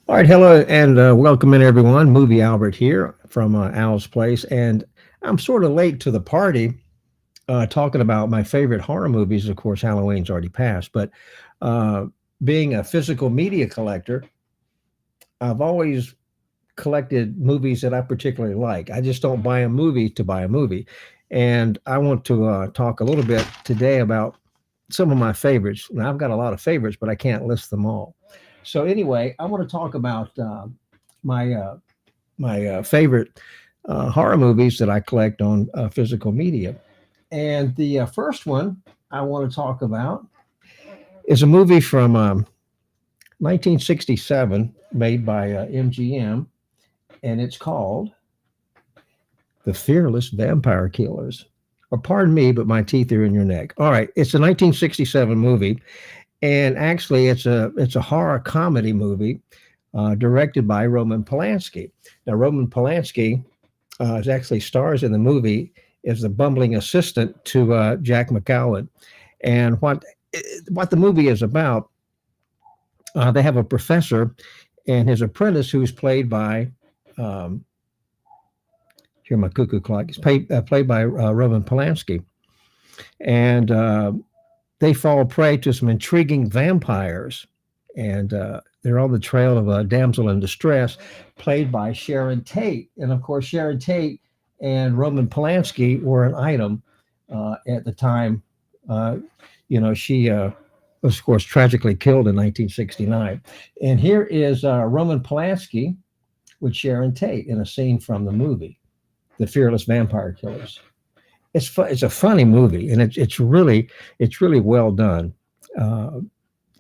All right, hello and welcome in everyone. Movie Albert here from Al's Place, and I'm sort of late to the party talking about my favorite horror movies. Of course, Halloween's already passed, but uh, being a physical media collector, I've always collected movies that I particularly like. I just don't buy a movie to buy a movie, and I want to talk a little bit today about some of my favorites. Now, I've got a lot of favorites, but I can't list them all. So anyway, I want to talk about my favorite horror movies that I collect on physical media. And the first one I want to talk about is a movie from 1967 made by MGM, and it's called The Fearless Vampire Killers. Or pardon me, but my teeth are in your neck. All right, it's a 1967 movie, and actually, it's a horror comedy movie directed by Roman Polanski. Now, Roman Polanski is actually stars in the movie as the bumbling assistant to Jack McGowan. And what the movie is about, they have a professor and his apprentice who's played by here my cuckoo clock is played by Roman Polanski, and they fall prey to some intriguing vampires, and they're on the trail of a damsel in distress, played by Sharon Tate. And of course, Sharon Tate and Roman Polanski were an item at the time. Uh, she was, of course, tragically killed in 1969. And here is Roman Polanski with Sharon Tate in a scene from the movie, The Fearless Vampire Killers. It's a funny movie, and it's really well done. Uh,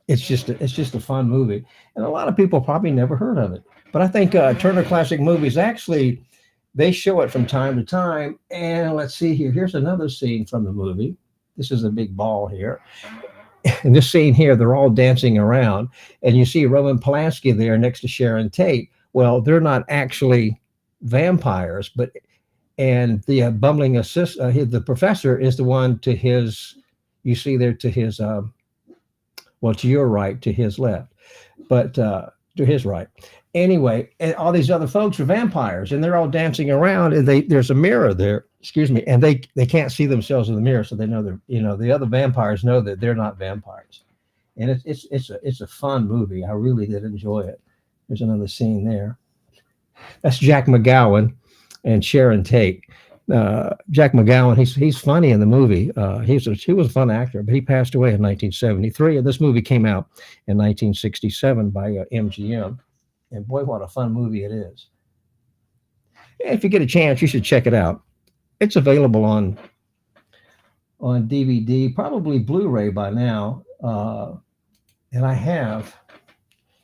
it's just a fun movie, and a lot of people probably never heard of it. But I think Turner Classic Movies actually they show it from time to time. And let's see here. Here's another scene from the movie. This is a big ball here. In this scene here, they're all dancing around, and you see Roman Polanski there next to Sharon Tate. Well, they're not actually vampires, but and the bumbling the professor is the one to his, you see there to his, well, to your right, to his left, but to his right. Anyway, and all these other folks are vampires, and they're all dancing around, and there's a mirror there. Excuse me, and they can't see themselves in the mirror, so they know they're, the other vampires know that they're not vampires, and it's a fun movie. I really did enjoy it. There's another scene there. That's Jack McGowan and Sharon Tate. Jack McGowan, he's funny in the movie. He was a fun actor, but he passed away in 1973, and this movie came out in 1967 by MGM. And boy, what a fun movie it is! If you get a chance, you should check it out. It's available on DVD, probably Blu-ray by now. And I have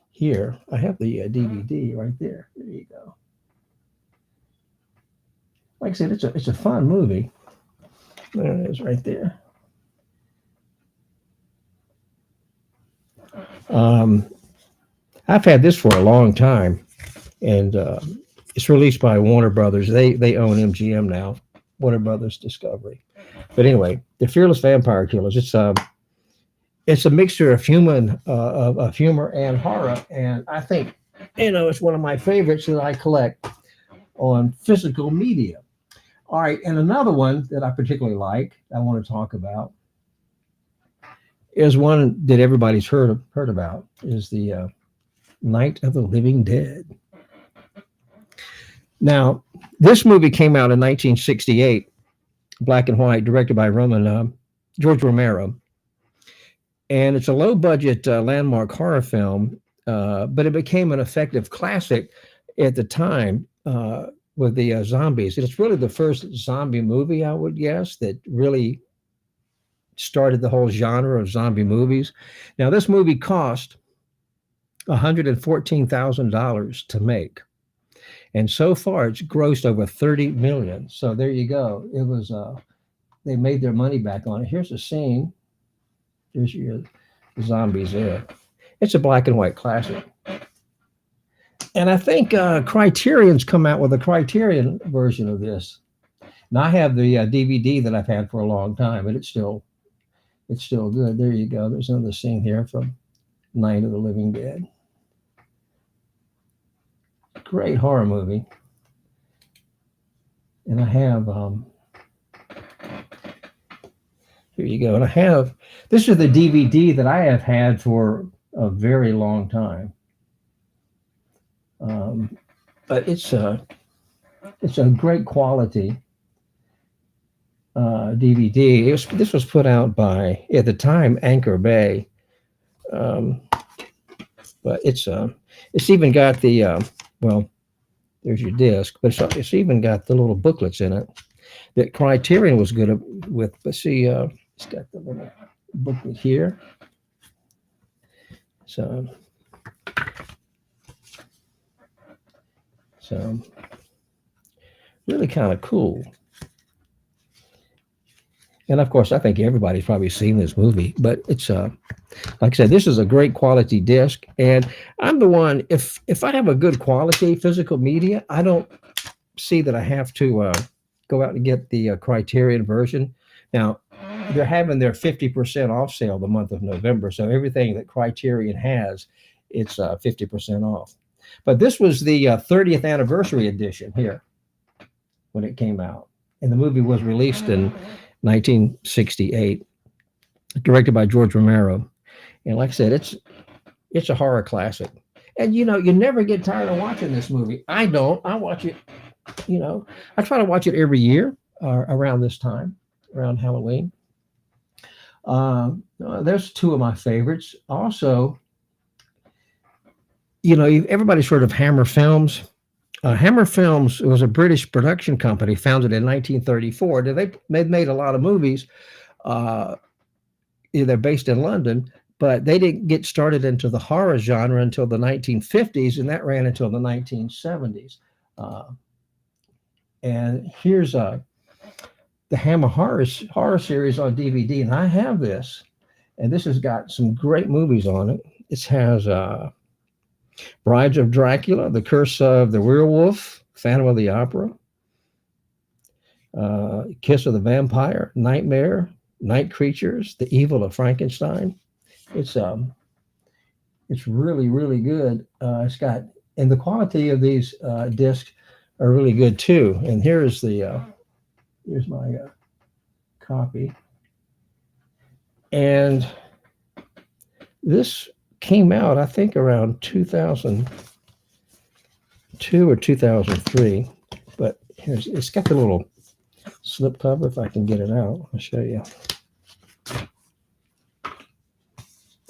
here, I have the DVD right there. There you go. Like I said, it's a fun movie. There it is, right there. Um, I've had this for a long time, and it's released by Warner Brothers. They own MGM now, Warner Brothers Discovery. But anyway, The Fearless Vampire Killers. It's a mixture of of humor and horror, and I think it's one of my favorites that I collect on physical media. All right, and another one that I particularly like, I want to talk about, is one that everybody's heard about, is the Night of the Living Dead. Now, this movie came out in 1968, black and white, directed by George Romero, and it's a low budget landmark horror film, but it became an effective classic at the time. With the zombies. It's really the first zombie movie, I would guess, that really started the whole genre of zombie movies. Now, this movie cost $114,000 to make, and so far it's grossed over 30 million. So there you go. It was they made their money back on it. Here's a scene. Here's your zombies there. It's a black and white classic. And I think Criterion's come out with a Criterion version of this. And I have the DVD that I've had for a long time, and it's still good. There you go. There's another scene here from Night of the Living Dead. great horror movie. And I have here you go. And I have this is the DVD that I have had for a very long time. Um, but it's a great quality DVD. This was put out by at the time Anchor Bay, um, but it's even got the well. There's your disc, but it's even got the little booklets in it that Criterion was good with. But see, it's got the little booklet here. So really kind of cool. And of course, I think everybody's probably seen this movie, but it's like I said, this is a great quality disc. And I'm the one if I have a good quality physical media, I don't see that I have to go out and get the Criterion version. Now they're having their 50% off sale the month of November, so everything that Criterion has, it's 50% off. But this was the 30th anniversary edition here when it came out, and the movie was released in 1968, directed by George Romero. And like I said, it's a horror classic. And you know, you never get tired of watching this movie. I don't. I watch it. You know, I try to watch it every year around this time, around Halloween. There's two of my favorites. Also, you know, everybody's heard of Hammer Films. Hammer Films was a British production company founded in 1934. They made a lot of movies. They're based in London, but they didn't get started into the horror genre until the 1950s, and that ran until the 1970s. And here's the Hammer horror series on DVD, and I have this, and this has got some great movies on it. It has Brides of Dracula, The Curse of the Werewolf, Phantom of the Opera, Kiss of the Vampire, Nightmare, Night Creatures, The Evil of Frankenstein. It's really really good. It's got and the quality of these discs are really good too. And here's my copy. And this came out, I think, around 2002 or 2003. But it's got the little slip cover. If I can get it out, I'll show you.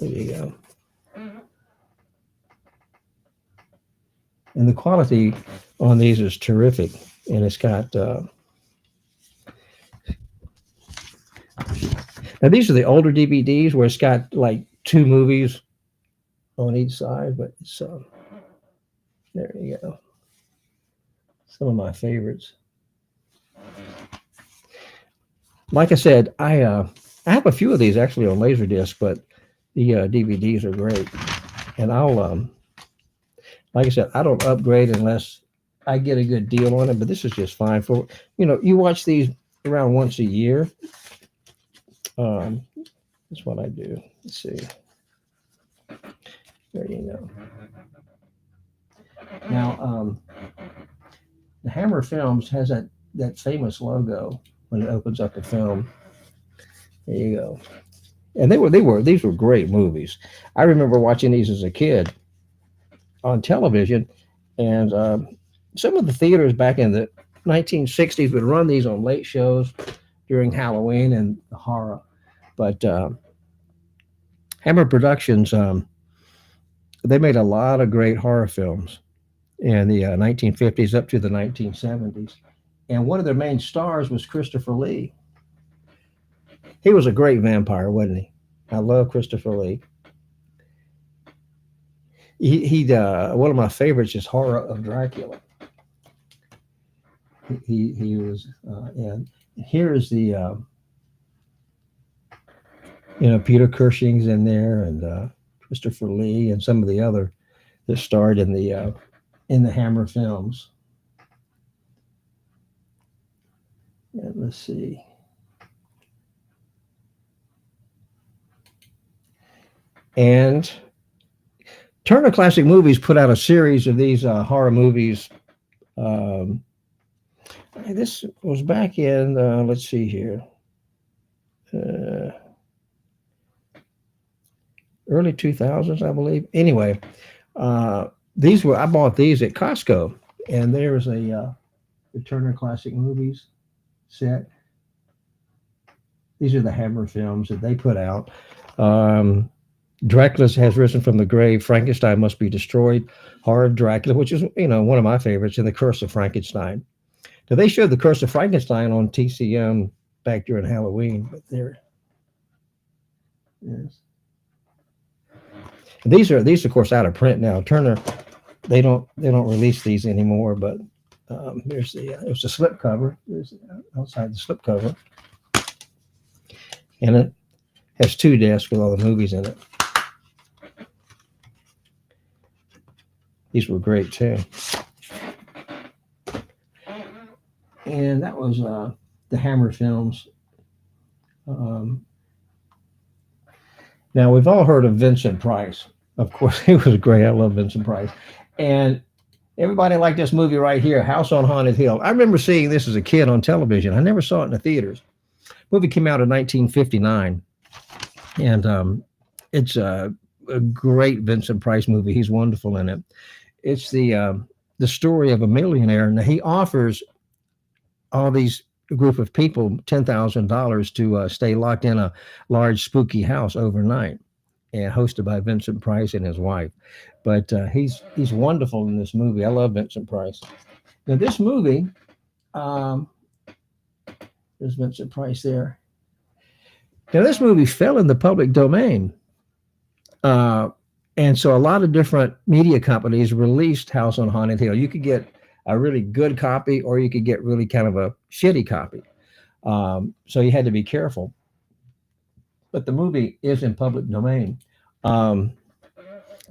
There you go. And the quality on these is terrific. And it's got now these are the older DVDs where it's got like two movies on each side, but it's there you go. Some of my favorites. Like I said, I have a few of these actually on Laserdisc, but the DVDs are great. And I'll like I said, I don't upgrade unless I get a good deal on it, but this is just fine for you watch these around once a year. That's what I do. Let's see. There you go. Now, the Hammer Films has that famous logo when it opens up the film. There you go. And these were great movies. I remember watching these as a kid on television, and some of the theaters back in the 1960s would run these on late shows during Halloween and the horror. But Hammer Productions, they made a lot of great horror films in the 1950s up to the 1970s. And one of their main stars was Christopher Lee. He was a great vampire, wasn't he? I love Christopher Lee. He one of my favorites is Horror of Dracula. He was and here is the Peter Cushing's in there, and Christopher Lee, and some of the other that starred in the Hammer Films. And let's see. And Turner Classic Movies put out a series of these horror movies. Um, this was back in, let's see here, uh, early 2000s, I believe. Anyway, I bought these at Costco, and there's the Turner Classic Movies set. These are the Hammer films that they put out. Um, Dracula has risen from the grave. Frankenstein must be destroyed. Horror of Dracula, which is one of my favorites, and The Curse of Frankenstein. Now they showed The Curse of Frankenstein on TCM back during Halloween, but there, yes. And these are of course out of print now. Turner, they don't release these anymore. But there's the slip cover. There's outside the slip cover, and it has 2 discs with all the movies in it. These were great too. And that was the Hammer films. Now, we've all heard of Vincent Price. Of course, he was great. I love Vincent Price. And everybody liked this movie right here, House on Haunted Hill. I remember seeing this as a kid on television. I never saw it in the theaters. The movie came out in 1959. And it's a great Vincent Price movie. He's wonderful in it. It's the story of a millionaire. Now, he offers all these group of people $10,000 to stay locked in a large spooky house overnight, and hosted by Vincent Price and his wife. But he's wonderful in this movie. I love Vincent Price. Now this movie, there's Vincent Price there. Now this movie fell in the public domain, and so a lot of different media companies released House on Haunted Hill. You could get a really good copy, or you could get really kind of a shitty copy. So you had to be careful. But the movie is in public domain. Now,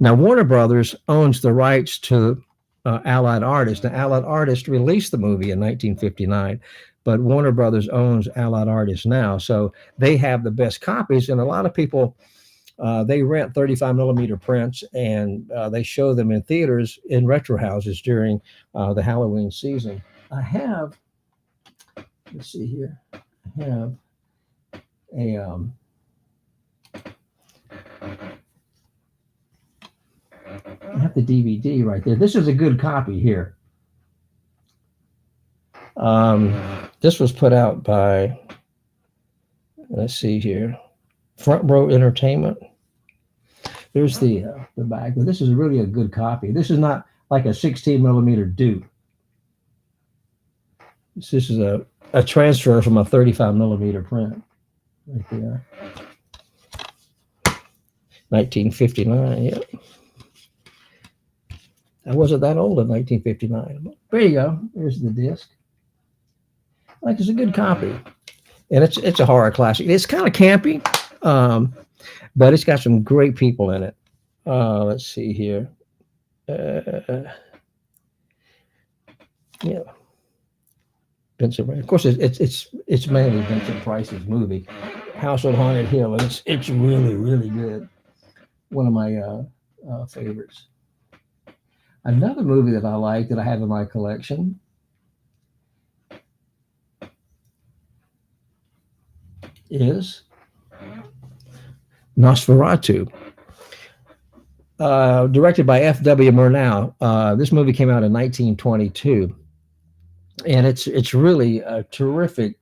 Warner Brothers owns the rights to Allied Artists. Now, Allied Artists released the movie in 1959, but Warner Brothers owns Allied Artists now. So they have the best copies, and a lot of people, they rent 35 millimeter prints, and they show them in theaters in retro houses during the Halloween season. I have, let's see here, I have the DVD right there. This is a good copy here. This was put out by, let's see here, Front Row Entertainment. There's the back. But this is really a good copy. This is not like a 16 millimeter dupe. This is a transfer from a 35 millimeter print right there. 1959, yeah. I wasn't that old in 1959. There you go. There's the disc. Like, it's a good copy. And it's a horror classic. It's kind of campy, but it's got some great people in it. Let's see here. Yeah. Vincent Price. Of course, it's mainly Vincent Price's movie, House on Haunted Hill, and it's really, really good. One of my favorites. Another movie that I like that I have in my collection is Nosferatu, directed by F.W. Murnau. This movie came out in 1922, and it's really a terrific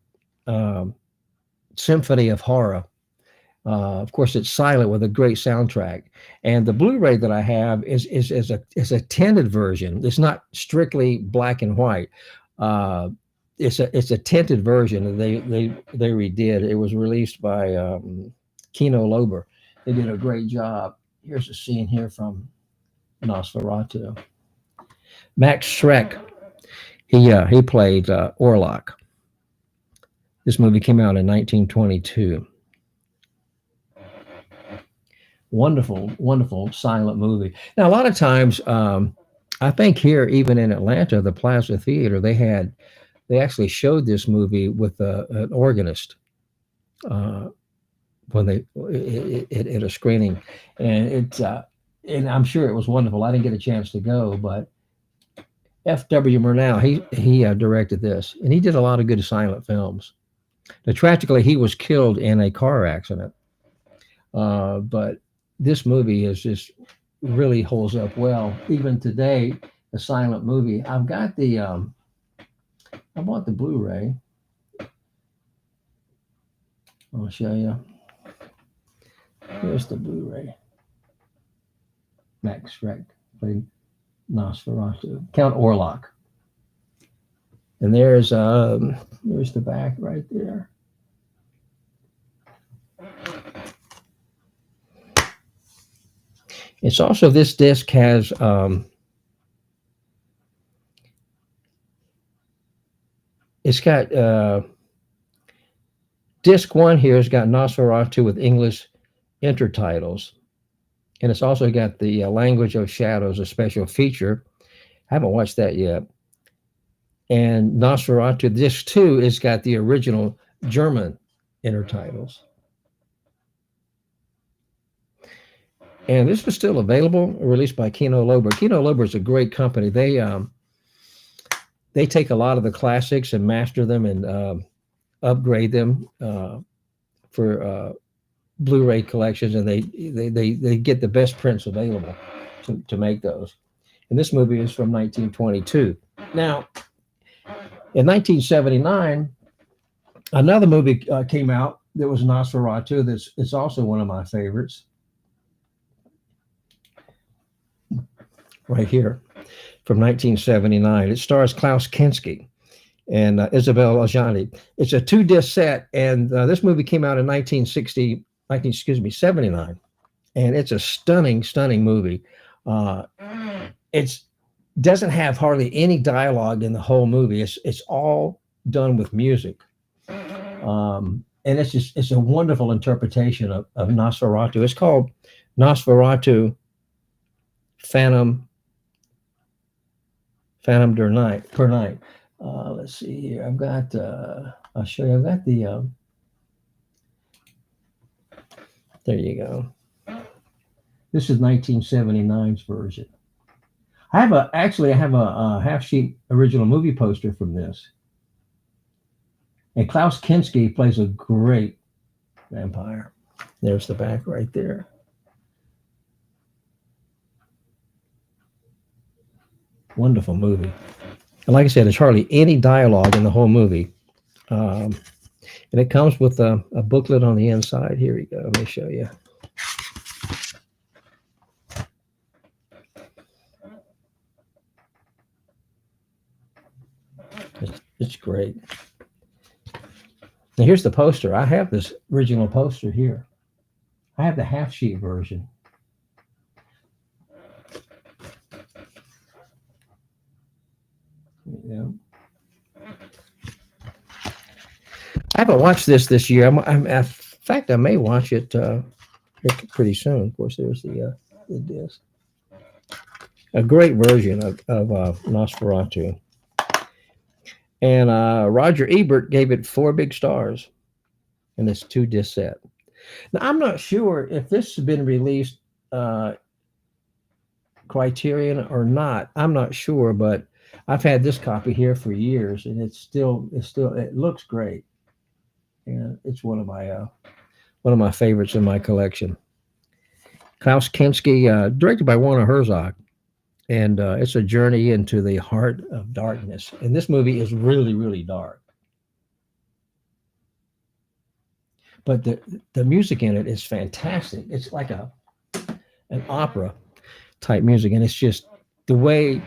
symphony of horror. Of course, it's silent with a great soundtrack. And the Blu-ray that I have is a tinted version. It's not strictly black and white. It's a tinted version. They redid. It was released by Kino Lorber. They did a great job. Here's a scene here from Nosferatu. Max Schreck, he played Orlok. This movie came out in 1922. Wonderful, wonderful silent movie. Now, a lot of times, I think here, even in Atlanta, the Plaza Theater, they actually showed this movie with an organist when they at a screening, and and I'm sure it was wonderful. I didn't get a chance to go, but F.W. Murnau, he directed this, and he did a lot of good silent films. Now, tragically, he was killed in a car accident. But this movie is just really holds up well, even today. A silent movie. I've got the I bought the Blu-ray. I'll show you. Here's the Blu-ray. Max Schreck played Nosferatu. Count Orlok. And there's the back right there. It's also, this disc has it's got disc one here has got Nosferatu with English intertitles, and it's also got the Language of Shadows, a special feature. I haven't watched that yet. And Nosferatu disc two has got the original German intertitles. And this was still available, released by Kino Lorber. Kino Lorber is a great company. They take a lot of the classics and master them and upgrade them for Blu-ray collections, and they get the best prints available to make those. And this movie is from 1922. Now, in 1979, another movie came out that was Nosferatu. It's also one of my favorites. Right here, from 1979. It stars Klaus Kinski and Isabelle Adjani. It's a 2-disc set, and this movie came out in 79, and it's a stunning movie. It doesn't have hardly any dialogue in the whole movie. It's all done with music, and it's a wonderful interpretation of Nosferatu. It's called Nosferatu Phantom per night. Let's see here. I've got. I'll show you. I've got the. There you go. This is 1979's version. I have a half-sheet original movie poster from this, and Klaus Kinski plays a great vampire. There's the back right there. Wonderful movie. And like I said, there's hardly any dialogue in the whole movie. And it comes with a booklet on the inside. Here we go. Let me show you. It's great. Now here's the poster. I have this original poster here. I have the half-sheet version. Yeah. I haven't watched this year. In fact, I may watch it pretty soon. Of course, there's the disc. A great version of Nosferatu. And Roger Ebert gave it 4 big stars in this 2-disc set. Now, I'm not sure if this has been released Criterion or not. I'm not sure, but I've had this copy here for years, and it looks great, and it's one of my favorites in my collection. Klaus Kinski, directed by Werner Herzog, and it's a journey into the heart of darkness. And this movie is really, really dark, but the music in it is fantastic. It's like an opera type music, and it's just the way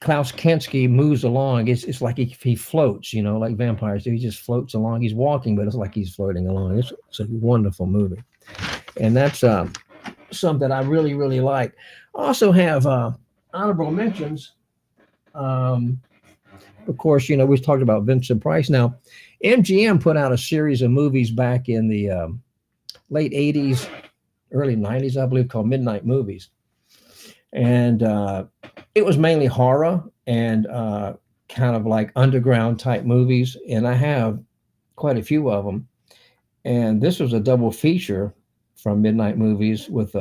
Klaus Kinski moves along. It's like he floats, like vampires do. He just floats along. He's walking, but it's like he's floating along. It's a wonderful movie, and that's something I really, really like. I also have honorable mentions. Of course, we've talked about Vincent Price. Now, MGM put out a series of movies back in the late 80s, early 90s, I believe, called Midnight Movies. And it was mainly horror and kind of like underground type movies. And I have quite a few of them. And this was a double feature from Midnight Movies with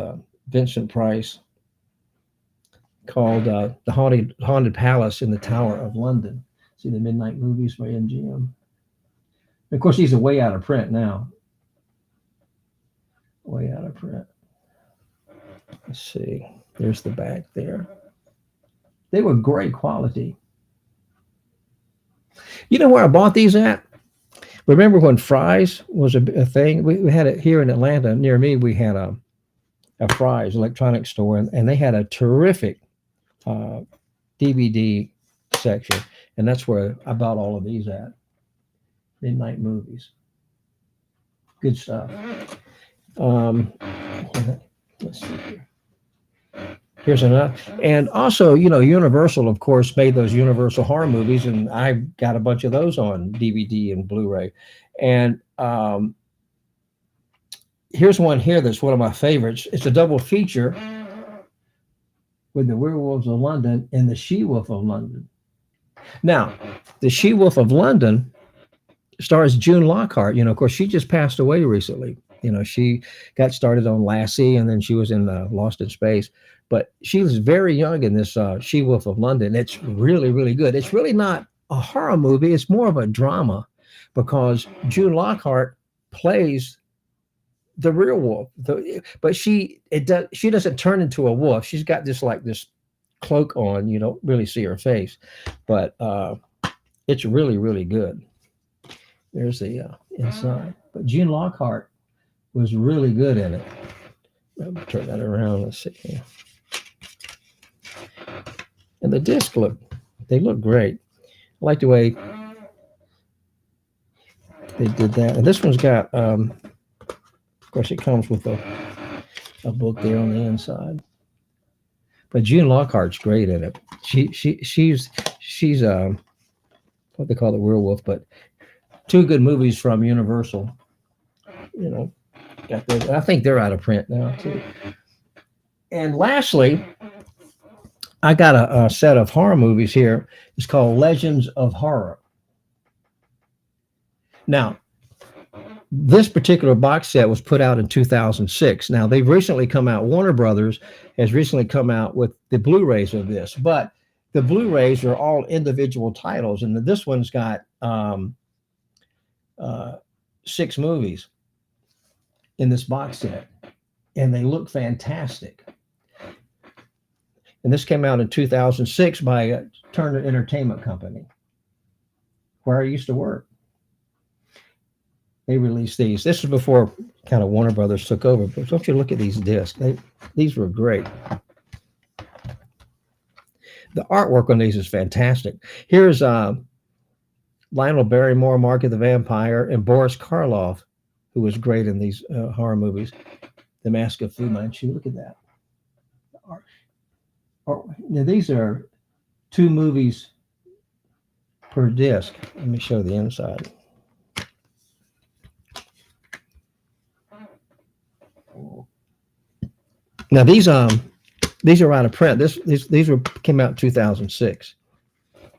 Vincent Price called The Haunted Palace in the Tower of London. See the midnight movies by MGM. Of course, these are way out of print now. Way out of print. Let's see. There's the back there. They were great quality. You know where I bought these at? Remember when Fry's was a thing? We had it here in Atlanta near me. We had a Fry's electronics store, and they had a terrific uh, DVD section, and that's where I bought all of these at. Midnight movies, good stuff. Um, let's see here. Here's another, and also, Universal, of course, made those Universal horror movies, and I got a bunch of those on DVD and Blu-ray. And here's one here that's one of my favorites. It's a double feature with the Werewolves of London and the She-Wolf of London. Now, the She-Wolf of London stars June Lockhart. Of course, she just passed away recently. She got started on Lassie, and then she was in Lost in Space. But she was very young in this She-Wolf of London. It's really, really good. It's really not a horror movie. It's more of a drama because June Lockhart plays the real wolf. But she doesn't turn into a wolf. She's got this cloak on. You don't really see her face. But it's really, really good. There's the inside. But June Lockhart was really good in it. Let me turn that around. Let's see here. And the disc they look great. I like the way they did that. And this one's got, of course, it comes with a book there on the inside. But June Lockhart's great in it. She's what they call the werewolf, but two good movies from Universal. Got those. I think they're out of print now too. And lastly, I got a set of horror movies here. It's called Legends of Horror. Now, this particular box set was put out in 2006. Now, they've recently come out, Warner Brothers has recently come out with the Blu-rays of this, but the Blu-rays are all individual titles, and this one's got 6 movies in this box set, and they look fantastic. And this came out in 2006 by Turner Entertainment Company, where I used to work. They released these. This is before kind of Warner Brothers took over. But don't you look at these discs? These were great. The artwork on these is fantastic. Here's Lionel Barrymore, Mark of the Vampire, and Boris Karloff, who was great in these horror movies. The Mask of Fu Manchu. Look at that. Now these are 2 movies per disc. Let me show the inside. Now these are out of print. These came out in 2006.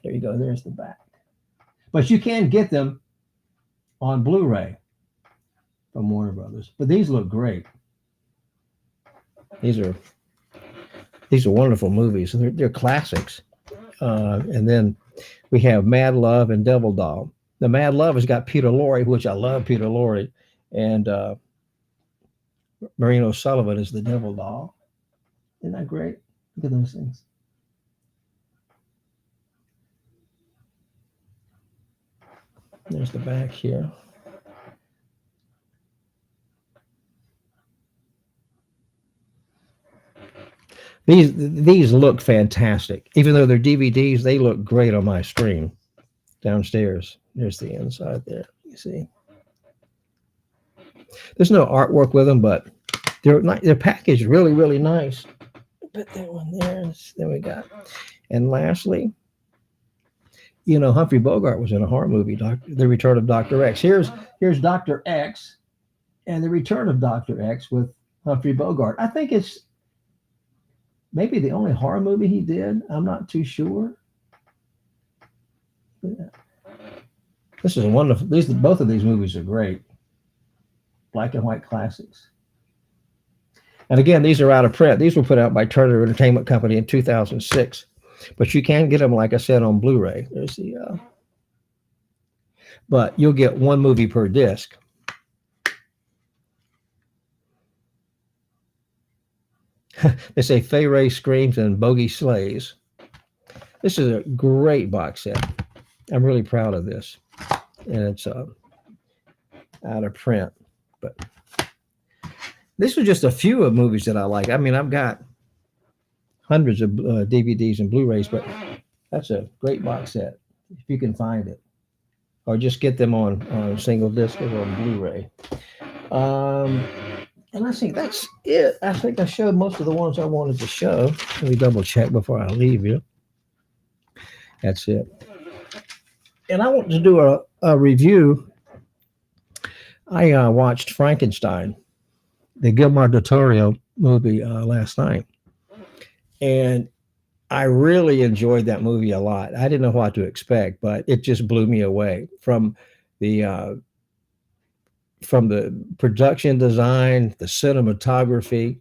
There you go. There's the back. But you can get them on Blu-ray from Warner Brothers. But these look great. These are wonderful movies. They're classics. And then we have Mad Love and Devil Doll. The Mad Love has got Peter Lorre, which I love Peter Lorre, and Maureen O'Sullivan is the Devil Doll. Isn't that great? Look at those things. There's the back here. These look fantastic. Even though they're DVDs, they look great on my screen downstairs. There's the inside there. You see. There's no artwork with them, but they're packaged really, really nice. Put that one there. There we got. And lastly, Humphrey Bogart was in a horror movie, The Return of Dr. X. Here's Dr. X and The Return of Dr. X with Humphrey Bogart. I think it's maybe the only horror movie he did. I'm not too sure. This is wonderful. Both of these movies are great. Black and white classics. And again, these are out of print. These were put out by Turner Entertainment Company in 2006, but you can get them, like I said, on Blu-ray. There's the, but you'll get one movie per disc. They say Fay Wray screams and Bogey slays. This is a great box set. I'm really proud of this, and it's out of print. But this was just a few of movies that I like. I mean, I've got hundreds of DVDs and Blu-rays, but that's a great box set if you can find it, or just get them on single disc or on Blu-ray. And I think that's it. I think I showed most of the ones I wanted to show. Let me double check before I leave you. That's it. And I want to do a review. I watched Frankenstein, the Guillermo del Toro movie, last night. And I really enjoyed that movie a lot. I didn't know what to expect, but it just blew me away from the production design, the cinematography.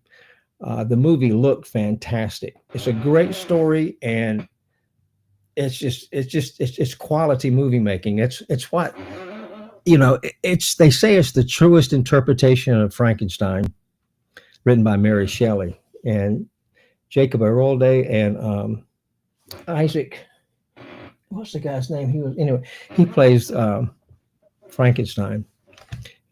The movie looked fantastic. It's a great story, and it's quality movie making. It's what, they say it's the truest interpretation of Frankenstein, written by Mary Shelley and Jacob Arolde and Isaac. What's the guy's name? He plays Frankenstein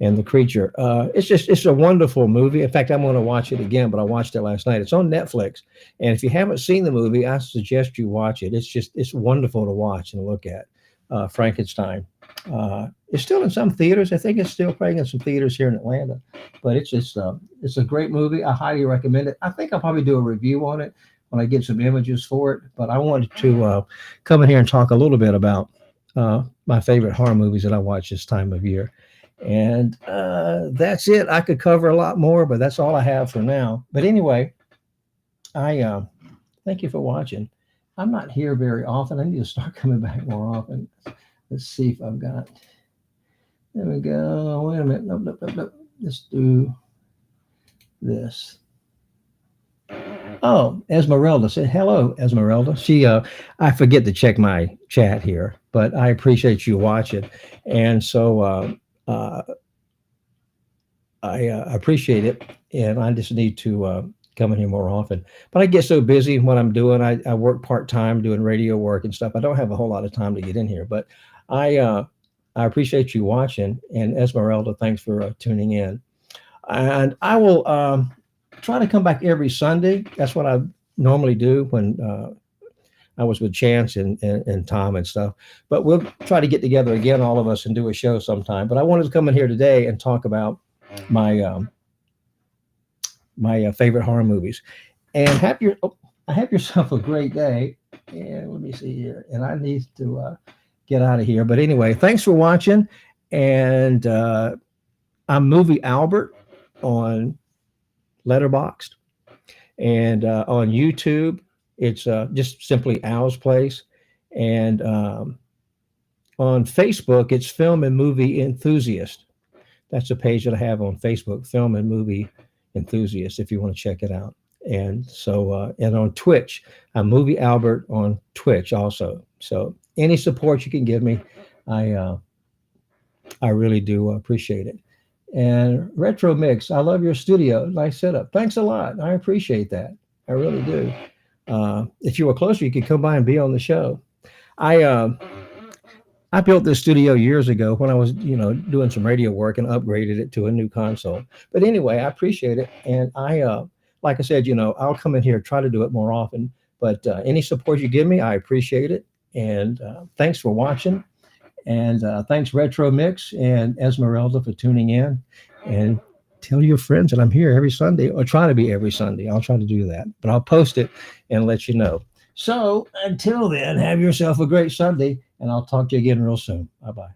and the creature. It's a wonderful movie. In fact, I'm going to watch it again, but I watched it last night. It's on Netflix. And if you haven't seen the movie, I suggest you watch it. It's wonderful to watch and look at. Frankenstein. It's still in some theaters. I think it's still playing in some theaters here in Atlanta, but it's a great movie. I highly recommend it. I think I'll probably do a review on it when I get some images for it, but I wanted to come in here and talk a little bit about my favorite horror movies that I watch this time of year. And that's it. I could cover a lot more, but that's all I have for now. But anyway, I thank you for watching. I'm not here very often. I need to start coming back more often. Let's see if I've got. There we go. Wait a minute. Nope. Let's do this. Oh, Esmeralda said hello, Esmeralda. She, I forget to check my chat here, but I appreciate you watching, and so I appreciate it, and I just need to come in here more often. But I get so busy when I'm doing. I work part-time doing radio work and stuff. I don't have a whole lot of time to get in here, but I appreciate you watching. And Esmeralda, thanks for tuning in. And I will try to come back every Sunday. That's what I normally do when I was with Chance and Tom and stuff. But we'll try to get together again, all of us, and do a show sometime. But I wanted to come in here today and talk about my my favorite horror movies. And have yourself a great day. And let me see here. And I need to get out of here. But anyway, thanks for watching. And I'm Movie Albert on Letterboxd, and on YouTube it's just simply Al's Place, and on Facebook it's Film and Movie Enthusiast. That's a page that I have on Facebook, Film and Movie Enthusiast, if you want to check it out. And so and on Twitch, I'm Movie Albert on Twitch also. So any support you can give me, I really do appreciate it. And Retro Mix, I love your studio. Nice setup. Thanks a lot. I appreciate that. I really do. If you were closer, you could come by and be on the show. I built this studio years ago when I was, doing some radio work, and upgraded it to a new console. But anyway, I appreciate it. And like I said, I'll come in here, try to do it more often. But any support you give me, I appreciate it. And thanks for watching. And thanks, Retro Mix and Esmeralda, for tuning in. And tell your friends that I'm here every Sunday, or try to be every Sunday. I'll try to do that. But I'll post it and let you know. So until then, have yourself a great Sunday, and I'll talk to you again real soon. Bye-bye.